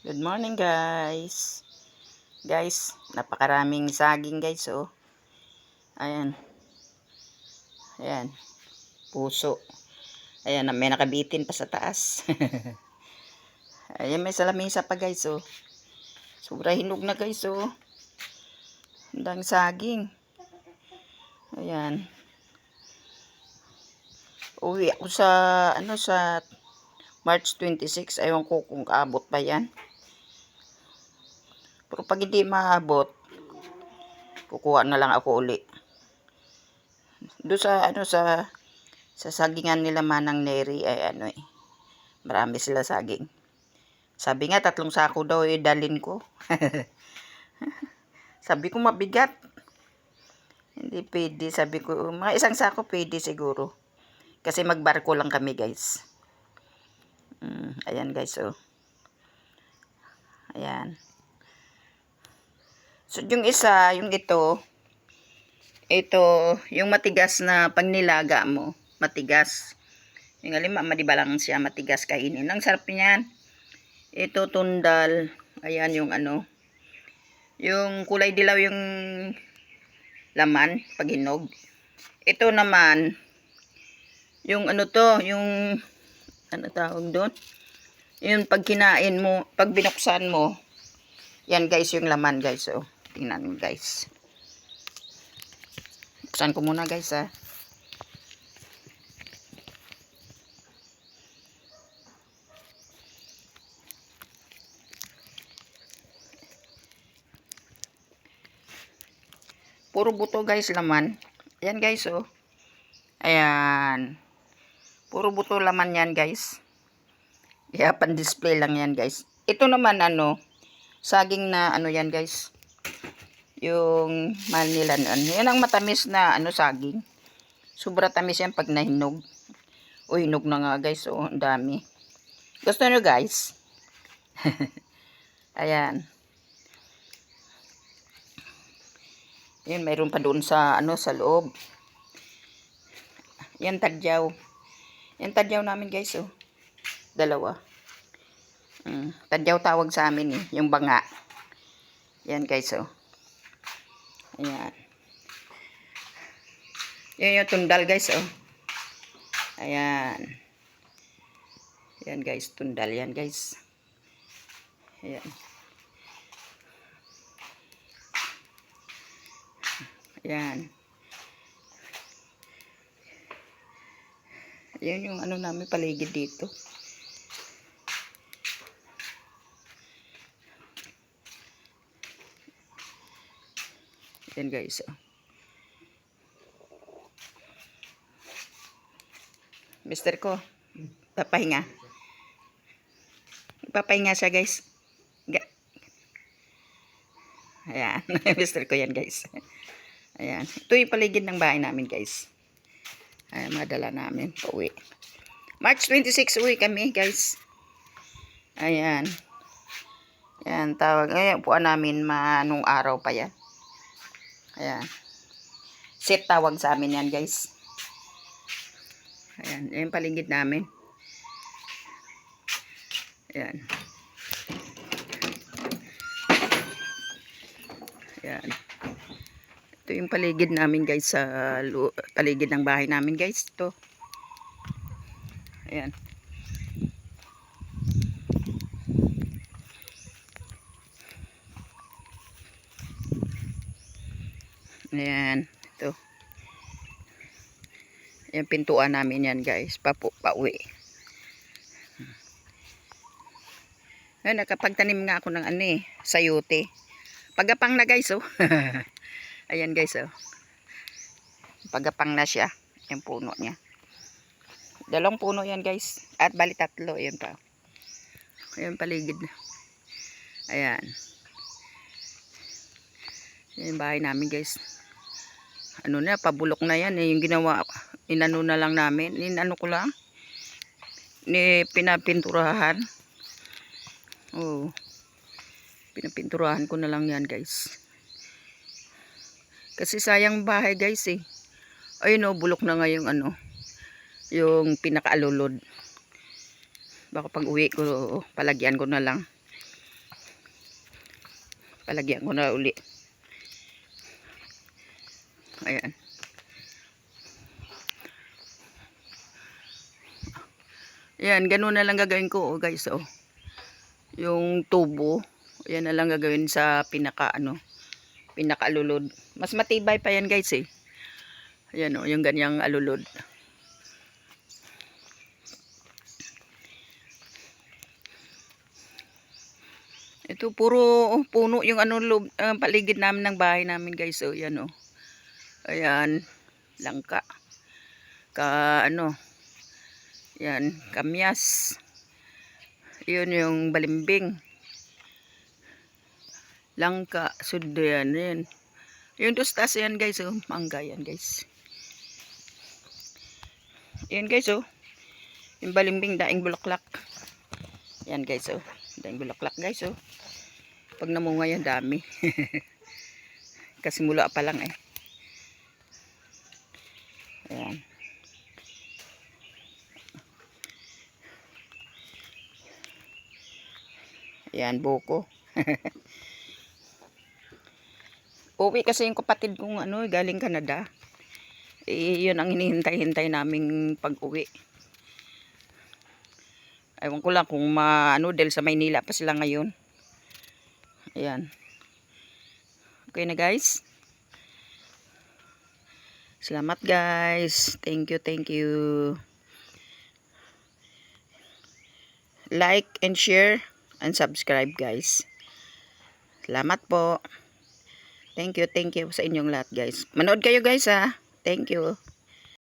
Good morning guys. Guys, napakaraming saging guys oh. Ayan. Ayan. Puso. Ayan, may nakabitin pa sa taas. Ayan, may salamisa pa guys oh. Sobra hinog na guys oh. Ang saging. Ayan. Uwi ako sa March 26. Ayaw ko kung kaabot pa yan. Pero pag hindi maabot, kukuha na lang ako uli. Doon sa sagingan nila Manang Neri ay marami sila saging. Sabi nga 3 sako daw dalin ko. Sabi ko mabigat. Hindi pwede, sabi ko mga 1 sako pwede siguro. Kasi magbarko lang kami guys. Ayan guys oh. Ayan. So yung isa, yung ito yung matigas na pag nilaga mo, matigas. Yung alima, madiba lang siya, matigas kainin. Ang sarap niyan. Ito tundal. Ayan yung yung kulay dilaw yung laman pag hinog. Ito naman yung yung tawag doon? Yung pag kinain mo, pag binuksan mo, yan guys yung laman guys oh. Tingnan mo guys. Buksan ko muna guys ha. Puro buto guys laman. Ayan guys oh. Ayan. Puro buto laman yan guys. Kaya pan display lang yan guys. Ito naman saging na yan guys. Yung Manila yan ang matamis na saging. Sobra tamis yan pag nahinog. O hinog na nga guys oh. Ang dami. Gusto nyo guys? Ayan. Yan, mayroon pa doon sa sa loob. Yan tadyaw. Yan tadyaw namin guys oh. 2. Tadyaw tawag sa amin yung banga. Yan guys oh. Ayan. Yan yung tundal guys oh. Ayan. Yan guys, tundal yan guys. Ayan. Ayan. Ayan yung namin paligid dito. Ayan guys oh. Mister ko, papahinga. Papahinga siya guys. Ayan, mister ko yan guys. Ayan, ito yung paligid ng bahay namin guys. Ayan, madala namin pauwi. March 26 uwi kami guys. Ayan. Ayan, tawag. Ayan, upuan namin manong araw pa yan. Ayan. Set tawag sa amin yan guys. Ayan, yung paligid namin. Ayan. Ayan. Ito yung paligid namin guys sa paligid ng bahay namin guys. Ito. Ayan. Ayan. Ito. Ayan, pintuan namin yan guys. Pauwi. Ayan, nakapagtanim nga ako ng sayote. Pagapang na guys oh. Ayan guys oh. Pagapang na siya. Yung puno niya. 2 puno yan guys. At bali 3. Ayan pa. Ayan paligid. Ayan. Ayan bahay namin guys. Pabulok na yan yung ginawa. Inano na lang namin. Ko lang. Pinapinturahan. Oh. Pinapinturahan ko na lang yan guys. Kasi sayang bahay guys eh. Ayun oh, bulok na nga yung yung pinakaalulod. Baka pag uwi ko, palagyan ko na lang. Palagyan ko na uli. Ayan. Ayan, ganun na lang gagawin ko, oh, guys, oh. Yung tubo, ayan na lang gagawin sa pinaka-alulod. Mas matibay pa yan, guys, eh. Ayan, oh, yung ganyang alulod. Ito puro puno yung paligid namin ng bahay namin, guys. So yan, oh. Ayan, langka. Yan, kamyas. Yun yung balimbing. Langka, sudo yan, yan. Yung tustas yan, guys, oh. Mangga yan, guys. Yan, guys, oh. Yung balimbing, daing bulaklak. Yan, guys, oh. Daing bulaklak, guys, oh. Pag namunga yan, dami. Kasi mula pa lang, eh. Ayan. Ayan, buko. Uwi kasi yung kapatid kong galing Canada. Yun ang hinihintay-hintay naming pag-uwi. Ewan ko lang kung dahil sa Maynila pa sila ngayon. Ayan. Okay na, guys. Salamat, guys. Thank you, thank you. Like and share and subscribe, guys. Salamat po. Thank you sa inyong lahat, guys. Manood kayo, guys, ha. Thank you.